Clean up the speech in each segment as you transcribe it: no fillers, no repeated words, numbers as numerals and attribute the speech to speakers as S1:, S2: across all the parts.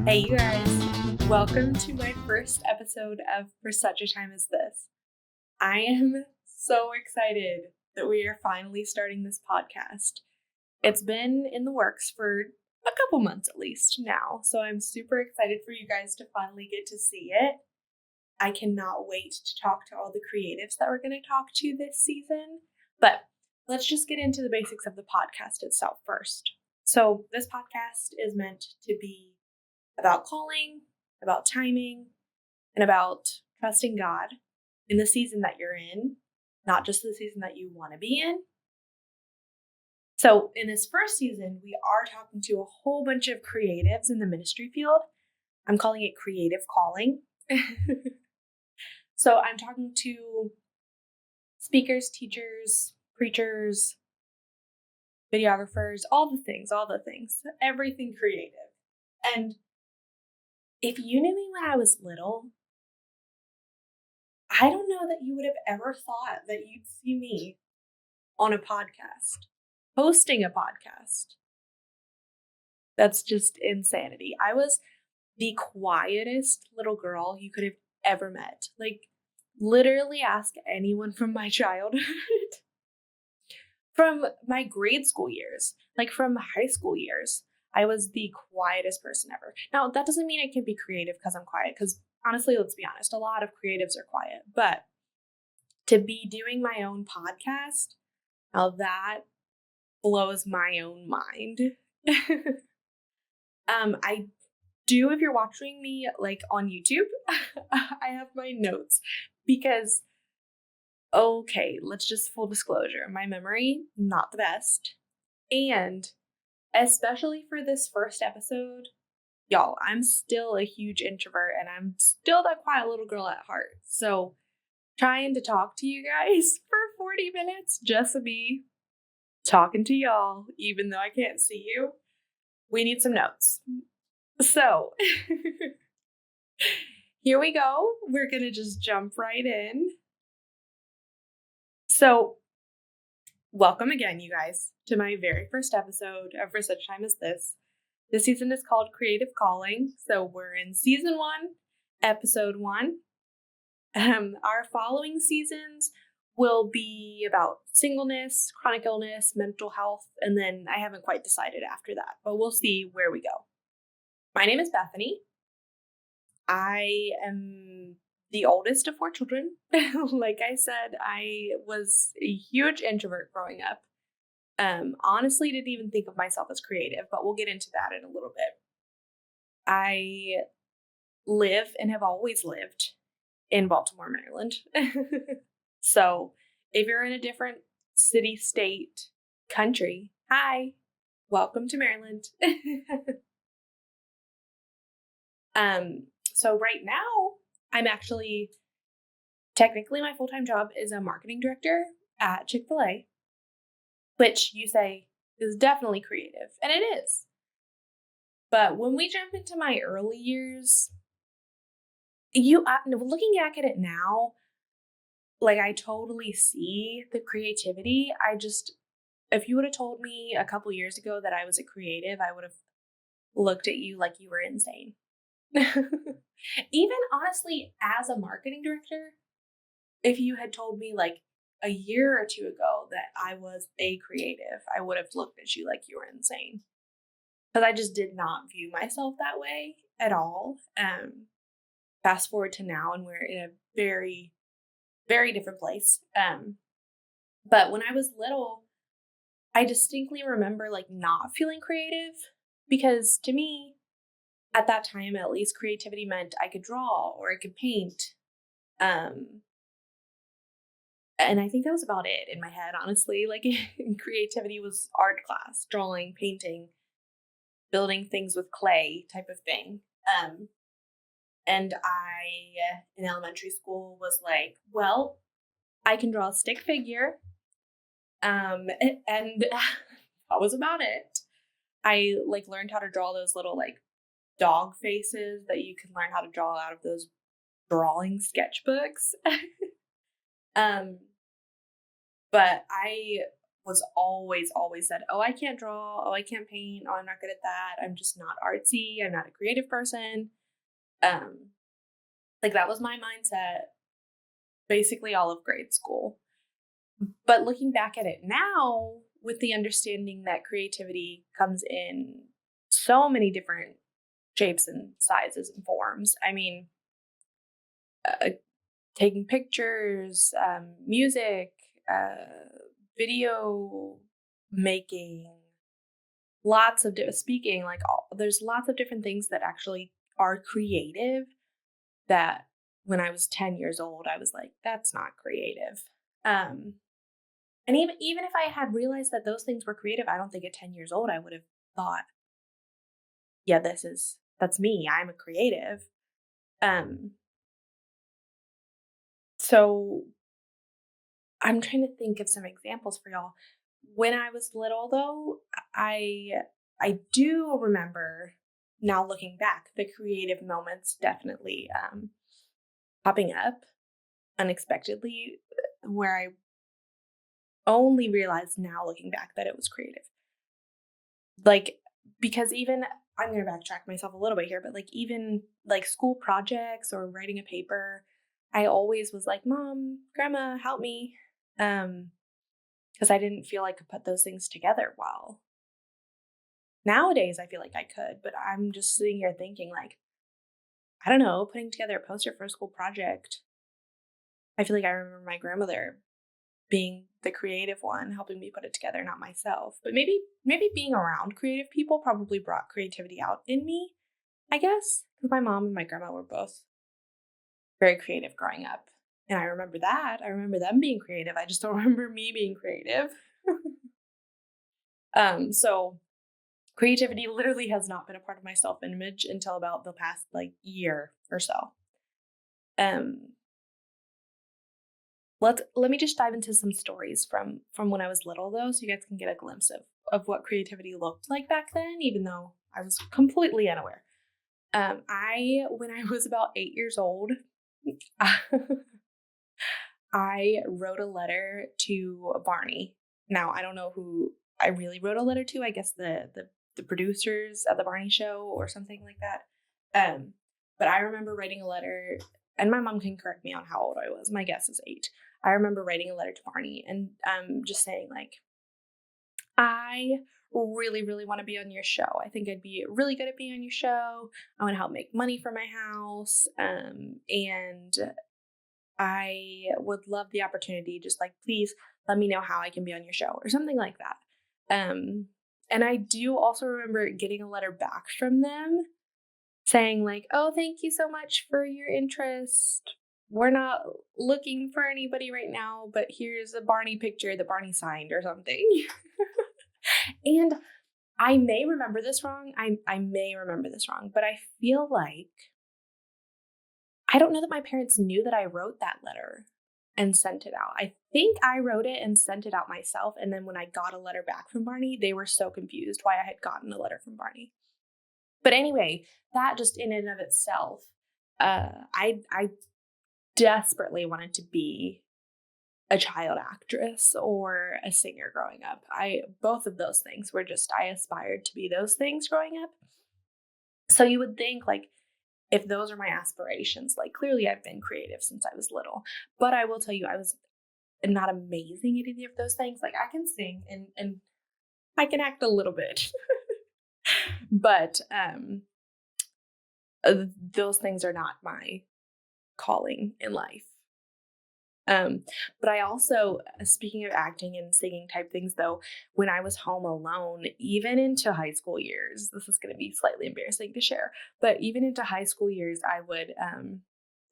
S1: Hey, you guys. Welcome to my first episode of For Such a Time as This. I am so excited that we are finally starting this podcast. It's been in the works for a couple months at least now, so I'm super excited for you guys to finally get to see it. I cannot wait to talk to all the creatives that we're going to talk to this season. But let's just get into the basics of the podcast itself first. So this podcast is meant to be about calling, about timing, and about trusting God in the season that you're in, not just the season that you want to be in. So in this first season, we are talking to a whole bunch of creatives in the ministry field. I'm calling it creative calling. So I'm talking to speakers, teachers, preachers, videographers, all the things, everything creative. And if you knew me when I was little, I don't know that you would have ever thought that you'd see me on a podcast, hosting a podcast. That's just insanity. I was the quietest little girl you could have ever met. Like, literally ask anyone from my childhood, from my grade school years, like from high school years. I was the quietest person ever. Now, that doesn't mean I can be creative because I'm quiet, because honestly, let's be honest, a lot of creatives are quiet. But to be doing my own podcast, now that blows my own mind. I do, if you're watching me like on YouTube, I have my notes because, okay, let's just full disclosure, my memory, not the best. And especially for this first episode, y'all, I'm still a huge introvert and I'm still that quiet little girl at heart. So trying to talk to you guys for 40 minutes, just me talking to y'all, even though I can't see you, we need some notes. So here we go. We're going to just jump right in. So welcome again, you guys, to my very first episode of For Such a Time as This. This season is called Creative Calling. So we're in season 1, episode 1. Our following seasons will be about singleness, chronic illness, mental health, and then I haven't quite decided after that, but we'll see where we go. My name is Bethany. I am the oldest of 4 children. Like I said, I was a huge introvert growing up. Honestly, didn't even think of myself as creative, but we'll get into that in a little bit. I live and have always lived in Baltimore, Maryland. So if you're in a different city, state, country, hi, welcome to Maryland. So right now, I'm actually, technically my full-time job is a marketing director at Chick-fil-A, which you say is definitely creative, and it is. But when we jump into my early years, looking back at it now, like I totally see the creativity. If you would have told me a couple years ago that I was a creative, I would have looked at you like you were insane. Even honestly, as a marketing director, if you had told me like a year or 2 ago that I was a creative, I would have looked at you like you were insane. Because I just did not view myself that way at all. Fast forward to now, and we're in a very, very different place. But when I was little, I distinctly remember like not feeling creative, because to me, at that time, at least, creativity meant I could draw or I could paint. And I think that was about it in my head, honestly. Like, creativity was art class, drawing, painting, building things with clay type of thing. And I, in elementary school, was like, well, I can draw a stick figure. And that was about it. I like learned how to draw those little like dog faces that you can learn how to draw out of those drawing sketchbooks. But I was always said, oh, I can't draw. Oh, I can't paint. Oh, I'm not good at that. I'm just not artsy. I'm not a creative person. Um, like that was my mindset basically all of grade school. But looking back at it now, with the understanding that creativity comes in so many different shapes and sizes and forms. I mean, uh, taking pictures, music, video making, lots of speaking, like there's lots of different things that actually are creative that when I was 10 years old, I was like, that's not creative. Um, and even if I had realized that those things were creative, I don't think at 10 years old I would have thought, yeah, that's me. I'm a creative. Um, so I'm trying to think of some examples for y'all. When I was little though, I I do remember now looking back, the creative moments definitely popping up unexpectedly where I only realized now looking back that it was creative. Like because even I'm going to backtrack myself a little bit here, but like even like school projects or writing a paper, I always was like, "Mom, Grandma, help me." Because I didn't feel I could put those things together well. Nowadays, I feel like I could, but I'm just sitting here thinking, like, I don't know, putting together a poster for a school project. I feel like I remember my grandmother being the creative one, helping me put it together, not myself. But maybe being around creative people probably brought creativity out in me, I guess, because my mom and my grandma were both very creative growing up. And I remember that. I remember them being creative. I just don't remember me being creative. So creativity literally has not been a part of my self-image until about the past like year or so. Um, let me just dive into some stories from when I was little though, so you guys can get a glimpse of what creativity looked like back then, even though I was completely unaware. I when I was about 8 years old, I wrote a letter to Barney. Now I don't know who I really wrote a letter to. I guess the producers of the Barney show or something like that. Um, but I remember writing a letter, and my mom can correct me on how old I was. My guess is 8. I remember writing a letter to Barney and just saying like, I really, really want to be on your show. I think I'd be really good at being on your show. I want to help make money for my house. And I would love the opportunity. Just like, please let me know how I can be on your show or something like that. And I do also remember getting a letter back from them saying like, "Oh, thank you so much for your interest. We're not looking for anybody right now, but here's a Barney picture that Barney signed or something." And I may remember this wrong. I may remember this wrong, but I feel like I don't know that my parents knew that I wrote that letter and sent it out. I think I wrote it and sent it out myself. And then when I got a letter back from Barney, they were so confused why I had gotten a letter from Barney. But anyway, that just in and of itself, I desperately wanted to be a child actress or a singer growing up. I both of those things were just I aspired to be those things growing up. So you would think like if those are my aspirations, like clearly I've been creative since I was little. But I will tell you I was not amazing at either of those things. Like I can sing and I can act a little bit. But those things are not my calling in life. Um, but I also, speaking of acting and singing type things, though, when I was home alone, even into high school years, this is going to be slightly embarrassing to share, but even into high school years, I would,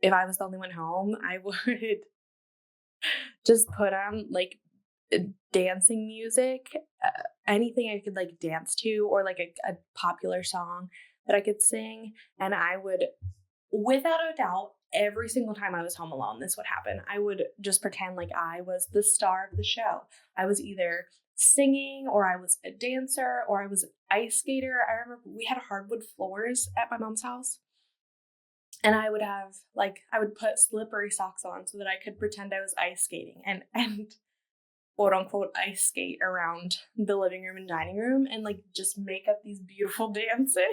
S1: if I was the only one home, I would just put on like dancing music, anything I could like dance to, or like a popular song that I could sing, and I would without a doubt, every single time I was home alone, this would happen. I would just pretend like I was the star of the show. I was either singing or I was a dancer or I was an ice skater. I remember we had hardwood floors at my mom's house. And I would have I would put slippery socks on so that I could pretend I was ice skating. And quote unquote ice skate around the living room and dining room and like just make up these beautiful dances.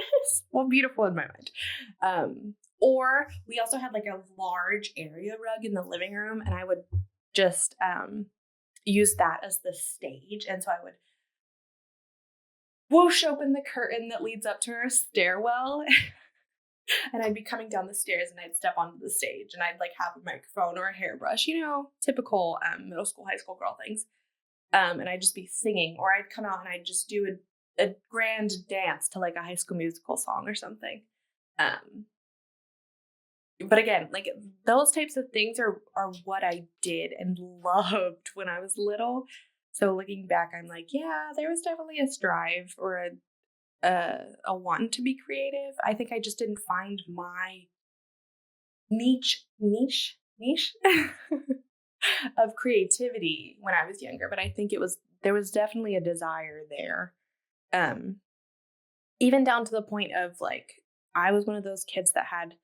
S1: Well, beautiful in my mind. Or we also had like a large area rug in the living room, and I would just use that as the stage. And so I would whoosh open the curtain that leads up to our stairwell. And I'd be coming down the stairs and I'd step onto the stage and I'd like have a microphone or a hairbrush, typical middle school, high school girl things. And I'd just be singing, or I'd come out and I'd just do a grand dance to like a High School Musical song or something. But again, like those types of things are what I did and loved when I was little. So looking back, I'm like, yeah, there was definitely a strive or a want to be creative. I think I just didn't find my niche of creativity when I was younger. But I think there was definitely a desire there. Even down to the point of like, I was one of those kids that had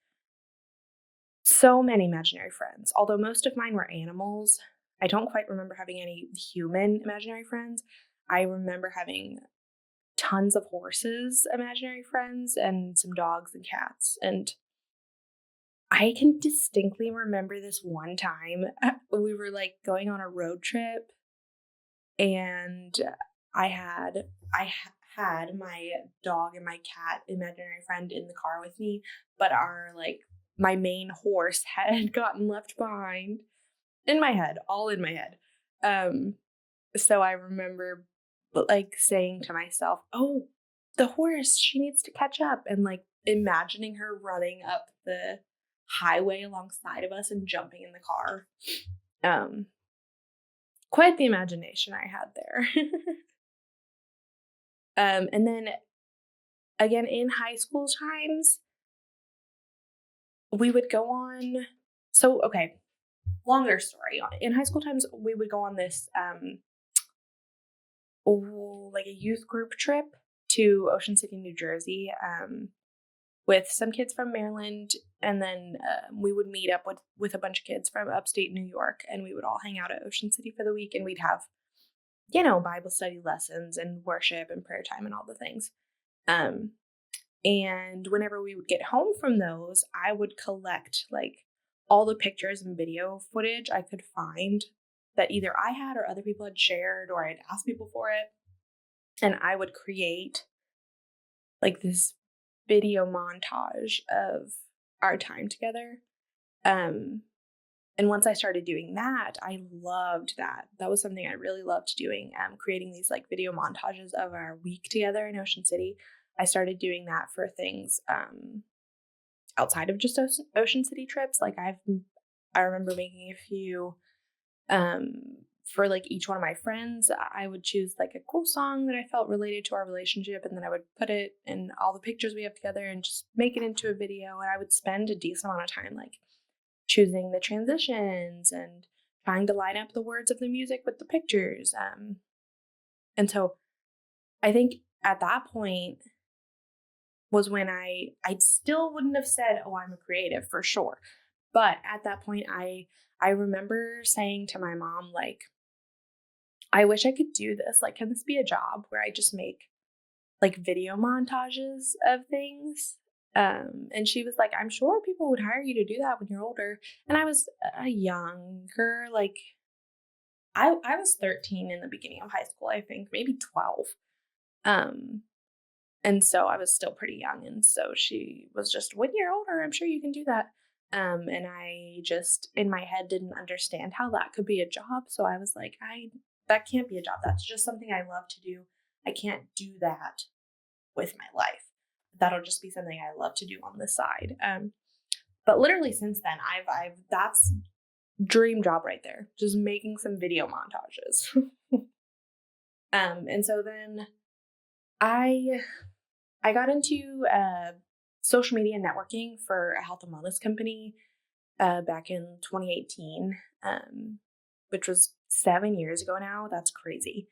S1: so many imaginary friends. Although most of mine were animals, I don't quite remember having any human imaginary friends. I remember having tons of horses, imaginary friends, and some dogs and cats. And I can distinctly remember this one time we were like going on a road trip, and I had my dog and my cat imaginary friend in the car with me, but my main horse had gotten left behind all in my head. So I remember like saying to myself, "Oh, the horse, she needs to catch up," and like imagining her running up the highway alongside of us and jumping in the car. Quite the imagination I had there. And then again in high school times, we would go on. So okay, longer story. In high school times, we would go on this like a youth group trip to Ocean City, New Jersey, with some kids from Maryland, and then we would meet up with a bunch of kids from upstate New York, and we would all hang out at Ocean City for the week, and we'd have, Bible study lessons and worship and prayer time and all the things. And whenever we would get home from those, I would collect like all the pictures and video footage I could find that either I had or other people had shared, or I'd asked people for it. And I would create like this video montage of our time together. And once I started doing that, I loved that. That was something I really loved doing, creating these like video montages of our week together in Ocean City. I started doing that for things outside of just Ocean City trips. Like I remember making a few for like each one of my friends. I would choose like a cool song that I felt related to our relationship, and then I would put it in all the pictures we have together and just make it into a video. And I would spend a decent amount of time like choosing the transitions and trying to line up the words of the music with the pictures. And so I think at that point was when I still wouldn't have said, "Oh, I'm a creative," for sure. But at that point, I remember saying to my mom, like, "I wish I could do this. Like, can this be a job where I just make like video montages of things?" And she was like, "I'm sure people would hire you to do that when you're older." And I was younger, like I was 13 in the beginning of high school, I think, maybe 12. And so I was still pretty young. And so she was just, "When you're older, I'm sure you can do that." And I just, in my head, didn't understand how that could be a job. So I was like, that can't be a job. That's just something I love to do. I can't do that with my life. That'll just be something I love to do on the side. But literally since then, that's dream job right there. Just making some video montages. And so then I got into social media networking for a health and wellness company back in 2018, which was 7 years ago now. That's crazy.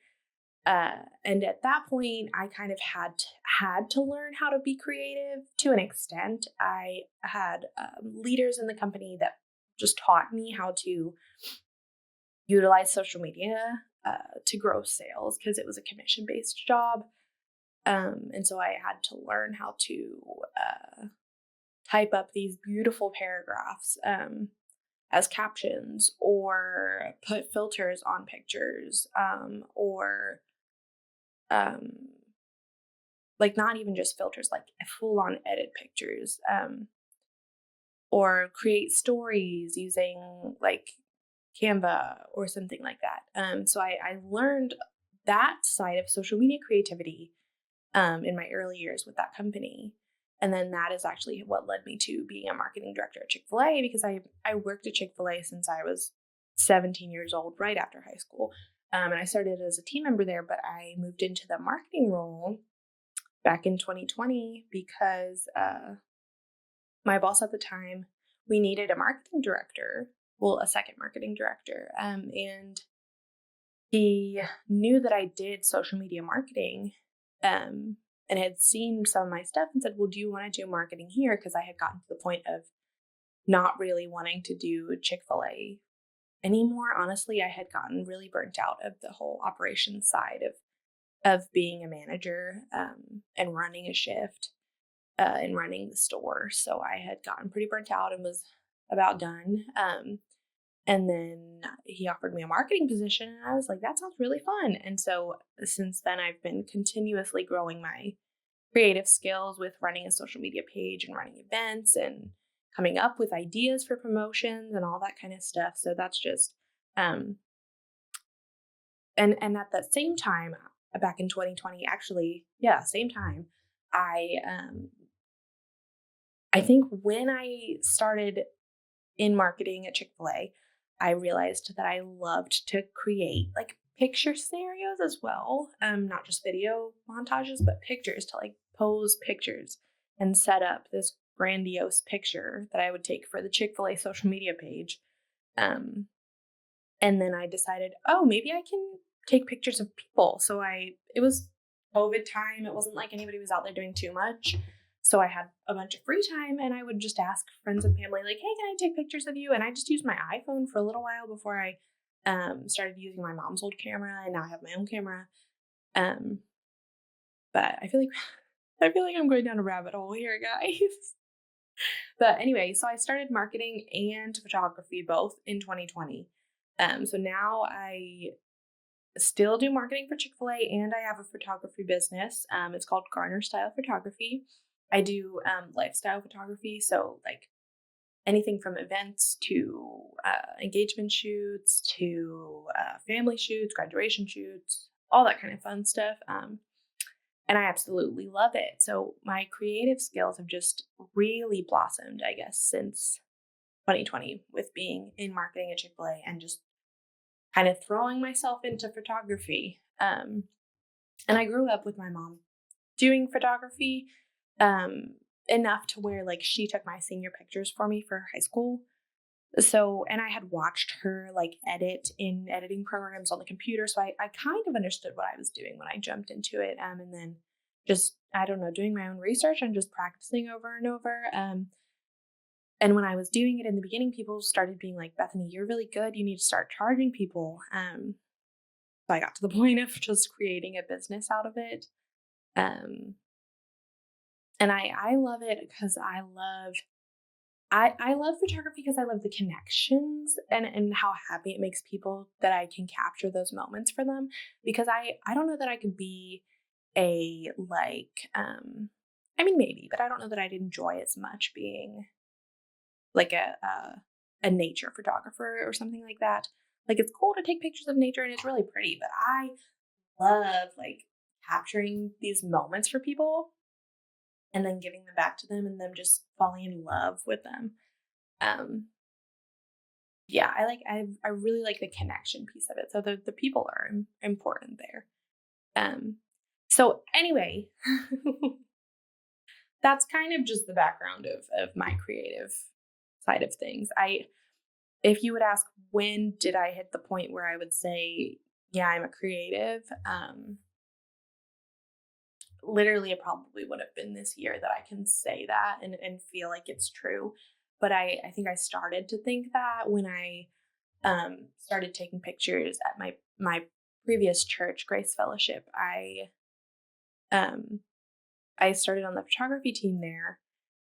S1: And at that point, I kind of had to learn how to be creative to an extent. I had leaders in the company that just taught me how to utilize social media to grow sales because it was a commission based job. And so I had to learn how to type up these beautiful paragraphs as captions, or put filters on pictures, or um, like not even just filters, like full on edit pictures, or create stories using like Canva or something like that. So I learned that side of social media creativity in my early years with that company. And then that is actually what led me to being a marketing director at Chick-fil-A, because I worked at Chick-fil-A since I was 17 years old, right after high school. And I started as a team member there, but I moved into the marketing role back in 2020 because my boss at the time, we needed a marketing director, well, a second marketing director. And he knew that I did social media marketing, and had seen some of my stuff and said, well, do you want to do marketing here? Because I had gotten to the point of not really wanting to do Chick-fil-A anymore. Honestly, I had gotten really burnt out of the whole operations side of being a manager, and running a shift, and running the store. So I had gotten pretty burnt out and was about done. And then he offered me a marketing position, and I was like, that sounds really fun. And so since then, I've been continuously growing my creative skills with running a social media page and running events and coming up with ideas for promotions and all that kind of stuff. So that's just, and at that same time, back in 2020, actually, yeah, same time, I think when I started in marketing at Chick-fil-A, I realized that I loved to create like picture scenarios as well. Not just video montages, but pictures, to like pose pictures and set up this grandiose picture that I would take for the Chick-fil-A social media page. Um, and then I decided, oh, maybe I can take pictures of people. So it was COVID time. It wasn't like anybody was out there doing too much. So I had a bunch of free time, and I would just ask friends and family, like, hey, can I take pictures of you? And I just used my iPhone for a little while before I started using my mom's old camera, and now I have my own camera. Um, but I feel like I'm going down a rabbit hole here, guys. But anyway, so I started marketing and photography both in 2020. So now I still do marketing for Chick-fil-A, and I have a photography business. It's called Garner Style Photography. I do lifestyle photography, so like anything from events to engagement shoots to family shoots, graduation shoots, all that kind of fun stuff. And I absolutely love it. So my creative skills have just really blossomed, I guess, since 2020 with being in marketing at Chick-fil-A and just kind of throwing myself into photography. And I grew up with my mom doing photography, enough to where like she took my senior pictures for me for high school. So, and I had watched her like edit in editing programs on the computer. So I kind of understood what I was doing when I jumped into it. And then just, I don't know, doing my own research and just practicing over and over. And when I was doing it in the beginning, people started being like, Bethany, you're really good. You need to start charging people. So I got to the point of just creating a business out of it. Um, and I love it because I love photography because I love the connections and how happy it makes people that I can capture those moments for them. Because I don't know that I could be a like, I mean, maybe, but I don't know that I'd enjoy as much being like a nature photographer or something like that. Like it's cool to take pictures of nature and it's really pretty, but I love like capturing these moments for people and then giving them back to them and them just falling in love with them. Um, yeah, I really like the connection piece of it. So the people are important there. So anyway, that's kind of just the background of my creative side of things. If you would ask when did I hit the point where I would say, yeah, I'm a creative, literally it probably would have been this year that I can say that and feel like it's true. But I think I started to think that when I started taking pictures at my previous church, Grace Fellowship, um I started on the photography team there,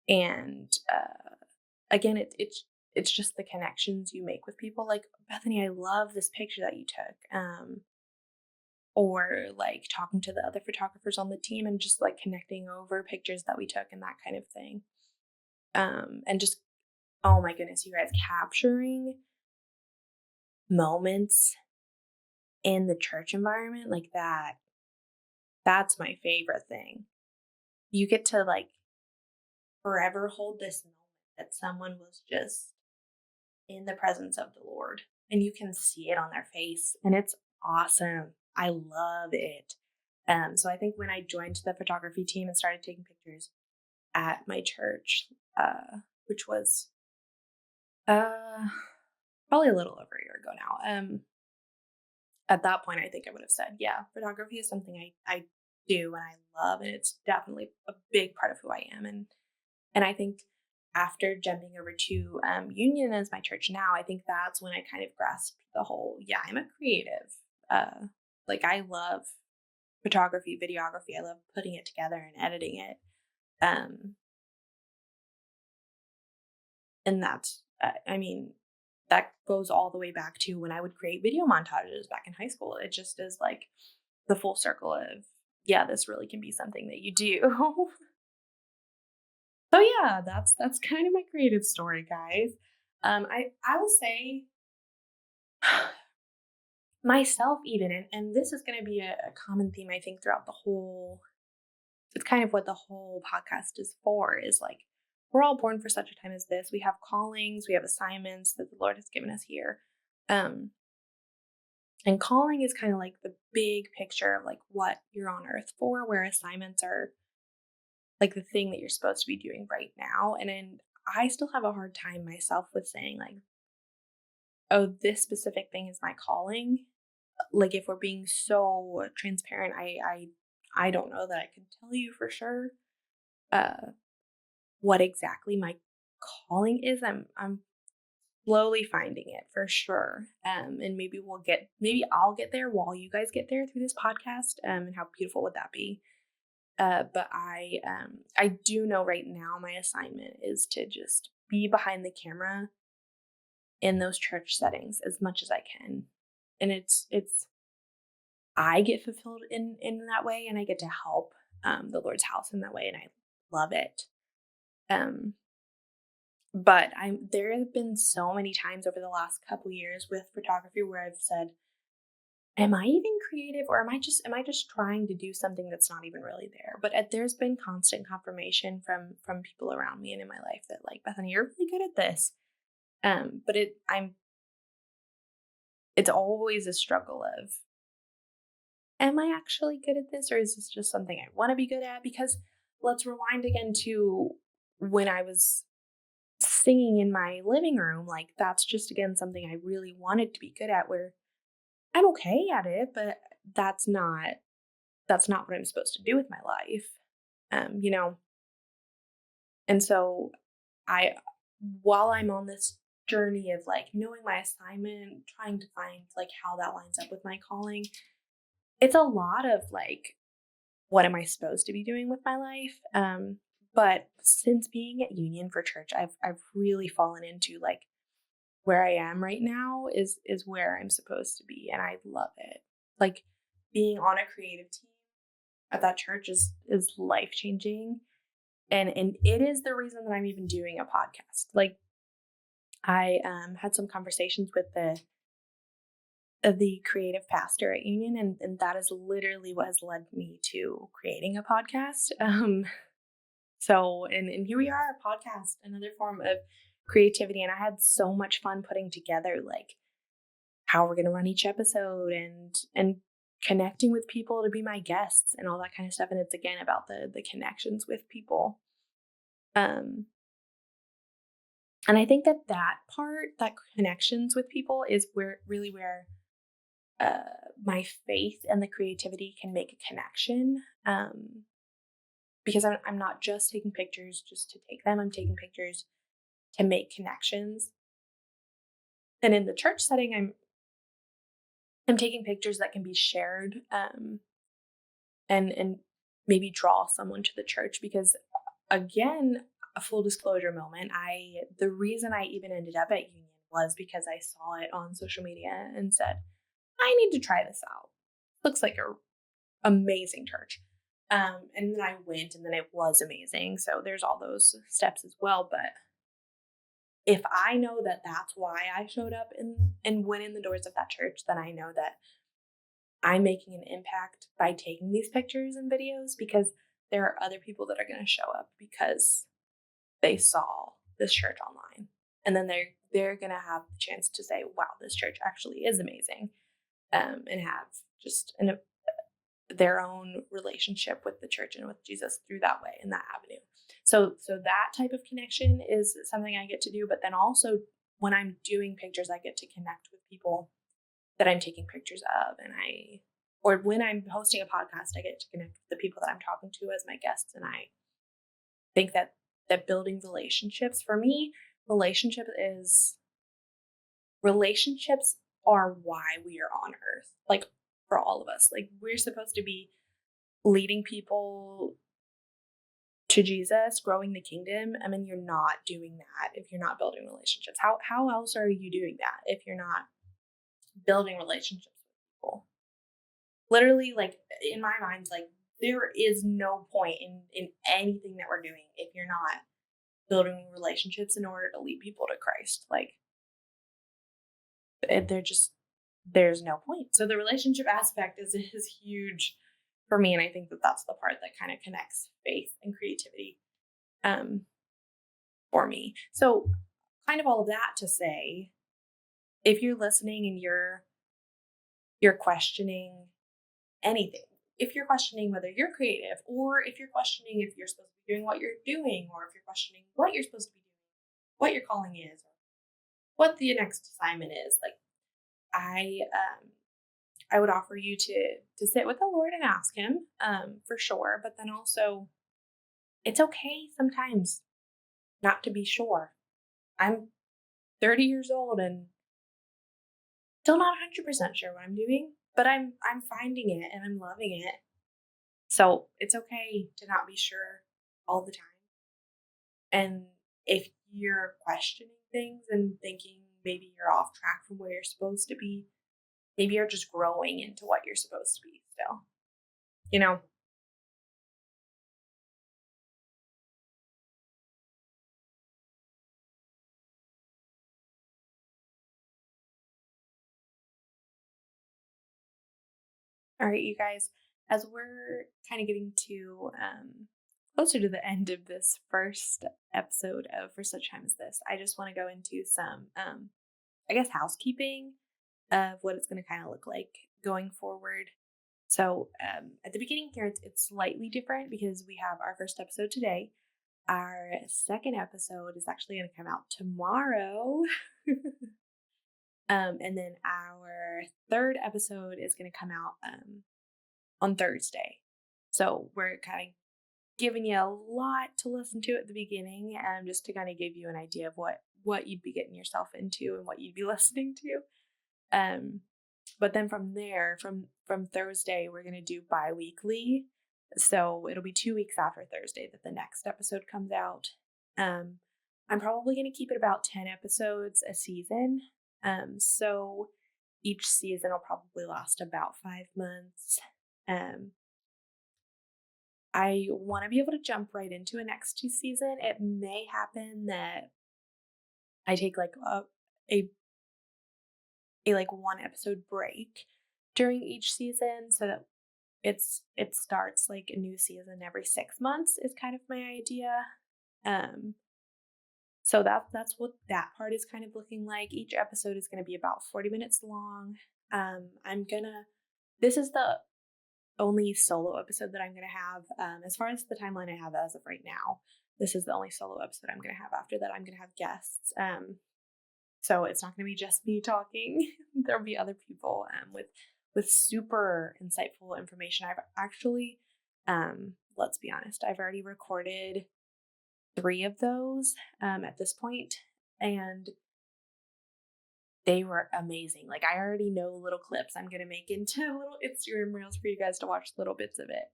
S1: and again, it's just the connections you make with people. Like, Bethany, I love this picture that you took. Or like talking to the other photographers on the team and just like connecting over pictures that we took and that kind of thing. And just, oh my goodness, you guys, capturing moments in the church environment like that, that's my favorite thing. You get to like forever hold this moment that someone was just in the presence of the Lord, and you can see it on their face, and it's awesome. I love it. So I think when I joined the photography team and started taking pictures at my church, which was uh, probably a little over a year ago now, at that point, I think I would have said, yeah, photography is something I do and I love, and it's definitely a big part of who I am. And I think after jumping over to Union as my church now, I think that's when I kind of grasped the whole, yeah, I'm a creative. Like, I love photography, videography. I love putting it together and editing it. Um, and that's, I mean, that goes all the way back to when I would create video montages back in high school. It just is like the full circle of, yeah, this really can be something that you do. So yeah, that's kind of my creative story, guys. I will say myself even, and this is going to be a common theme I think throughout the whole. It's kind of what the whole podcast is for. Is like, we're all born for such a time as this. We have callings, we have assignments that the Lord has given us here. Um, and calling is kind of like the big picture of like what you're on earth for, where assignments are like the thing that you're supposed to be doing right now. And then I still have a hard time myself with saying like, oh, this specific thing is my calling. Like, if we're being so transparent, I don't know that I can tell you for sure uh what exactly my calling is. I'm slowly finding it for sure. And maybe I'll get there while you guys get there through this podcast. And how beautiful would that be? But I do know right now my assignment is to just be behind the camera in those church settings as much as I can. And it's I get fulfilled in that way, and I get to help the Lord's house in that way, and I love it. Um, but there have been so many times over the last couple years with photography where I've said, am I even creative, or am I just trying to do something that's not even really there? But there's been constant confirmation from people around me and in my life that like, Bethany, you're really good at this. But it's always a struggle of, am I actually good at this, or is this just something I want to be good at? Because let's rewind again to when I was singing in my living room. Like, that's just again something I really wanted to be good at, where I'm okay at it, but that's not what I'm supposed to do with my life. You know, and so I while I'm on this journey of like knowing my assignment, trying to find like how that lines up with my calling, it's a lot of like, what am I supposed to be doing with my life? But since being at Union for church, I've really fallen into like, where I am right now is where I'm supposed to be, and I love it. Like, being on a creative team at that church is life changing, and it is the reason that I'm even doing a podcast. Like, I had some conversations with the creative pastor at Union, and that is literally what has led me to creating a podcast. So, and here we are, a podcast, another form of creativity. And I had so much fun putting together like how we're going to run each episode, and connecting with people to be my guests and all that kind of stuff. And it's again about the connections with people. And I think that part, that connections with people, is where uh, my faith and the creativity can make a connection. Because I'm not just taking pictures just to take them. I'm taking pictures to make connections. And in the church setting, I'm taking pictures that can be shared, and maybe draw someone to the church because, again, a full disclosure moment, the reason I even ended up at Union was because I saw it on social media and said, I need to try this out. Looks like a amazing church. And then I went and then it was amazing. So there's all those steps as well. But if I know that that's why I showed up and went in the doors of that church, then I know that I'm making an impact by taking these pictures and videos because there are other people that are going to show up because they saw this church online. And then they're going to have the chance to say, wow, this church actually is amazing, and have just their own relationship with the church and with Jesus through that way, in that avenue. So that type of connection is something I get to do. But then also when I'm doing pictures, I get to connect with people that I'm taking pictures of, or when I'm hosting a podcast, I get to connect with the people that I'm talking to as my guests. And I think that building relationships, for me, relationships are why we are on earth. Like, for all of us, like, we're supposed to be leading people to Jesus, growing the kingdom. I mean, you're not doing that if you're not building relationships. How else are you doing that if you're not building relationships with people? Literally, like, in my mind, like, there is no point in anything that we're doing if you're not building relationships in order to lead people to Christ. Like, there's no point. So the relationship aspect is huge for me, and I think that that's the part that kind of connects faith and creativity, for me. So, kind of all of that to say, if you're listening and you're questioning anything, if you're questioning whether you're creative, or if you're questioning if you're supposed to be doing what you're doing, or if you're questioning what you're supposed to be doing, what your calling is, or what the next assignment is, like, I would offer you to sit with the Lord and ask Him, for sure. But then also, it's okay sometimes not to be sure. I'm 30 years old and still not 100% sure what I'm doing, but I'm finding it and I'm loving it. So it's okay to not be sure all the time. And if you're questioning things and thinking maybe you're off track from where you're supposed to be, maybe you're just growing into what you're supposed to be still. You know, all right, you guys, as we're kind of getting to closer to the end of this first episode of For Such Time as This, I just want to go into some, I guess, housekeeping of what it's going to kind of look like going forward. So at the beginning here, it's slightly different because we have our first episode today. Our second episode is actually going to come out tomorrow. And then our third episode is going to come out on Thursday. So we're kind of giving you a lot to listen to at the beginning, just to kind of give you an idea of what you'd be getting yourself into and what you'd be listening to. But then from there, from Thursday, we're going to do bi-weekly. So it'll be 2 weeks after Thursday that the next episode comes out. I'm probably going to keep it about 10 episodes a season. So each season will probably last about 5 months. I want to be able to jump right into a next season. It may happen that I take like a like 1 episode break during each season so that it starts like a new season every 6 months is kind of my idea. So that's what that part is kind of looking like. Each episode is going to be about 40 minutes long. This is the only solo episode that I'm going to have. As far as the timeline I have as of right now, this is the only solo episode I'm going to have. After that, I'm going to have guests. So it's not going to be just me talking. There'll be other people with super insightful information. I've actually, let's be honest, I've already recorded 3 of those at this point, and they were amazing. Like, I already know little clips I'm gonna make into little Instagram reels for you guys to watch little bits of it.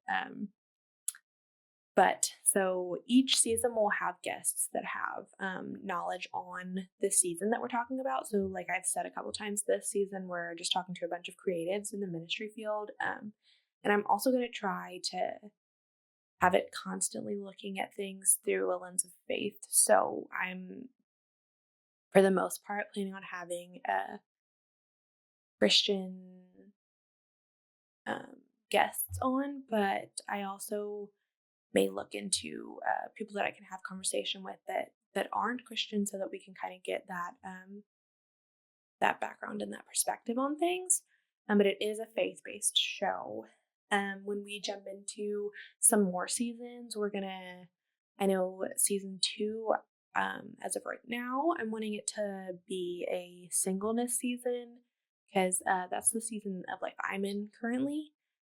S1: But so each season will have guests that have knowledge on the season that we're talking about. So, like I've said a couple times, this season we're just talking to a bunch of creatives in the ministry field. And I'm also going to try to have it constantly looking at things through a lens of faith. So, I'm, for the most part, planning on having a Christian um, guests on, but I also may look into people that I can have conversation with that aren't Christian, so that we can kind of get that background and that perspective on things. But it is a faith-based show. When we jump into some more seasons, I know season 2, as of right now, I'm wanting it to be a singleness season, because that's the season of life I'm in currently,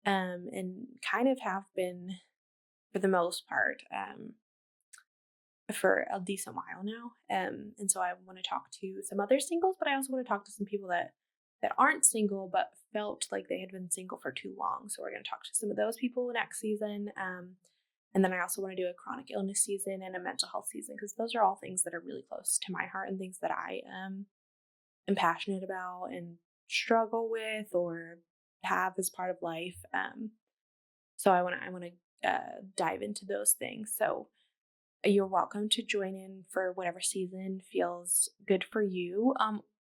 S1: and kind of have been for the most part, for a decent while now. And so I want to talk to some other singles, but I also want to talk to some people that aren't single but felt like they had been single for too long. So we're going to talk to some of those people next season. And then I also want to do a chronic illness season and a mental health season, because those are all things that are really close to my heart and things that I am passionate about and struggle with or have as part of life. So I want to dive into those things. So you're welcome to join in for whatever season feels good for you.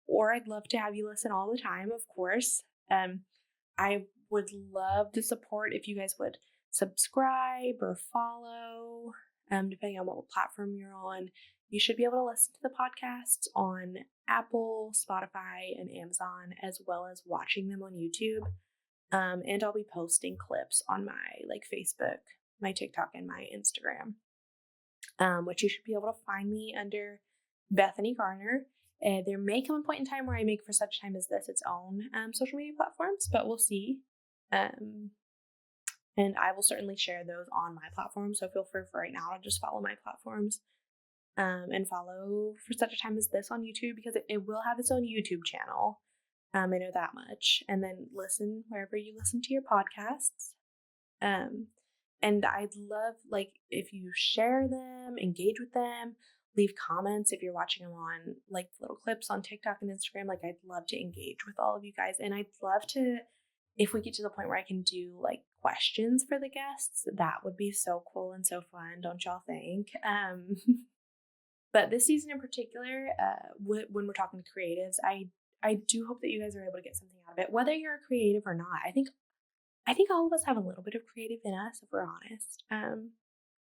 S1: Or I'd love to have you listen all the time, of course. I would love the support if you guys would subscribe or follow, depending on what platform you're on. You should be able to listen to the podcasts on Apple, Spotify, and Amazon, as well as watching them on YouTube. And I'll be posting clips on my Facebook, my TikTok, and my Instagram, which you should be able to find me under Bethany Garner. There may come a point in time where I make For Such Time as This its own social media platforms, but we'll see. And I will certainly share those on my platform, so feel free for right now to just follow my platforms, and follow For Such a Time as This on YouTube, because it will have its own YouTube channel. I know that much. And then listen wherever you listen to your podcasts. And I'd love, if you share them, engage with them, leave comments if you're watching them on little clips on TikTok and Instagram. I'd love to engage with all of you guys. And I'd love to, if we get to the point where I can do questions for the guests, that would be so cool and so fun, don't y'all think? But this season in particular, when we're talking to creatives, I do hope that you guys are able to get something out of it, whether you're a creative or not. I think all of us have a little bit of creative in us, if we're honest,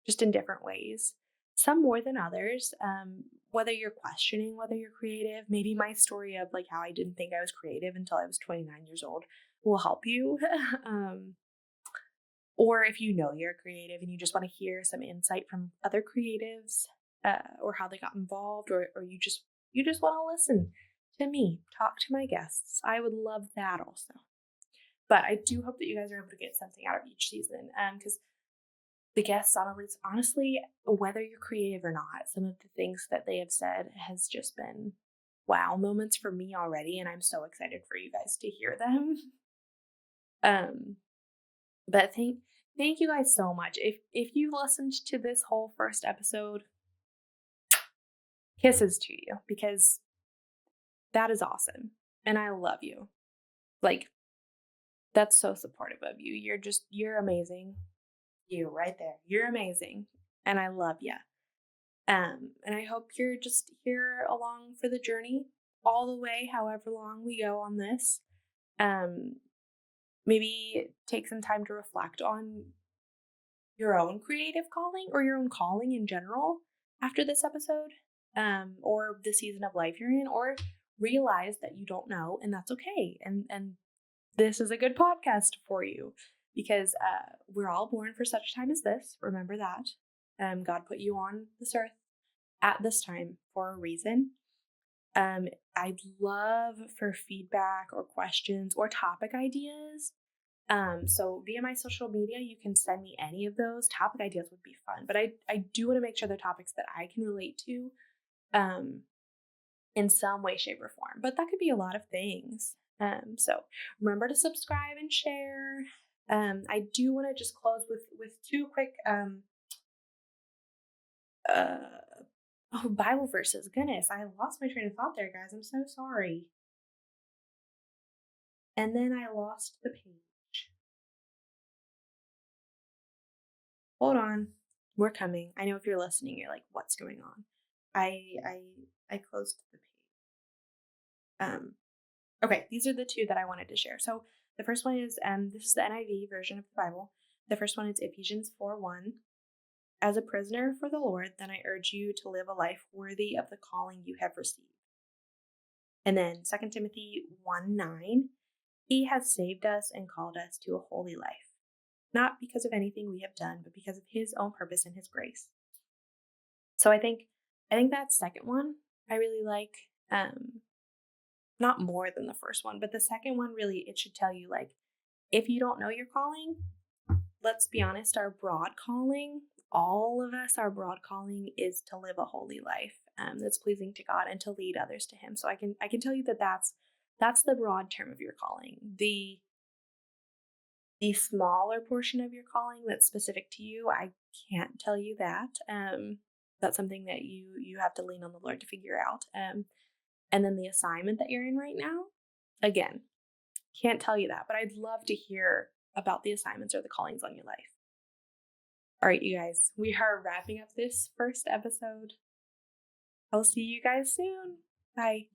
S1: just in different ways, some more than others. Whether you're questioning whether you're creative, maybe my story of how I didn't think I was creative until I was 29 years old will help you. Or if you know you're creative and you just want to hear some insight from other creatives, or how they got involved, or you just want to listen to me talk to my guests, I would love that also. But I do hope that you guys are able to get something out of each season, because the guests, honestly, whether you're creative or not, some of the things that they have said has just been wow moments for me already, and I'm so excited for you guys to hear them. But thank you guys so much. If you listened to this whole first episode, kisses to you, because that is awesome, and I love you. That's so supportive of you. You're amazing. You right there. You're amazing. And I love you. And I hope you're just here along for the journey all the way, however long we go on this. Maybe take some time to reflect on your own creative calling, or your own calling in general after this episode, or the season of life you're in, or realize that you don't know, and that's okay. And this is a good podcast for you, because we're all born for such a time as this. Remember that. God put you on this earth at this time for a reason. I'd love for feedback or questions or topic ideas. So via my social media, you can send me any of those. Topic ideas would be fun, but I do want to make sure they're topics that I can relate to. in some way, shape, or form. But that could be a lot of things. So remember to subscribe and share. I do want to just close with two quick uh Bible verses. Goodness, I lost my train of thought there, guys. I'm so sorry. And then I lost the page. Hold on. We're coming. I know if you're listening, you're like, what's going on? I closed the page. Okay, these are the two that I wanted to share. So the first one is this is the NIV version of the Bible. The first one is Ephesians 4:1. As a prisoner for the Lord, then I urge you to live a life worthy of the calling you have received. And then 2 Timothy 1:9. He has saved us and called us to a holy life, not because of anything we have done, but because of his own purpose and his grace. So I think that second one I really like. Not more than the first one, but the second one really, it should tell you, like, if you don't know your calling, let's be honest, our broad calling, all of us, our broad calling is to live a holy life that's pleasing to God and to lead others to him. So I can tell you that that's the broad term of your calling. The smaller portion of your calling that's specific to you, I can't tell you that. That's something that you have to lean on the Lord to figure out. And then the assignment that you're in right now, again, can't tell you that, but I'd love to hear about the assignments or the callings on your life. All right, you guys, we are wrapping up this first episode. I'll see you guys soon. Bye.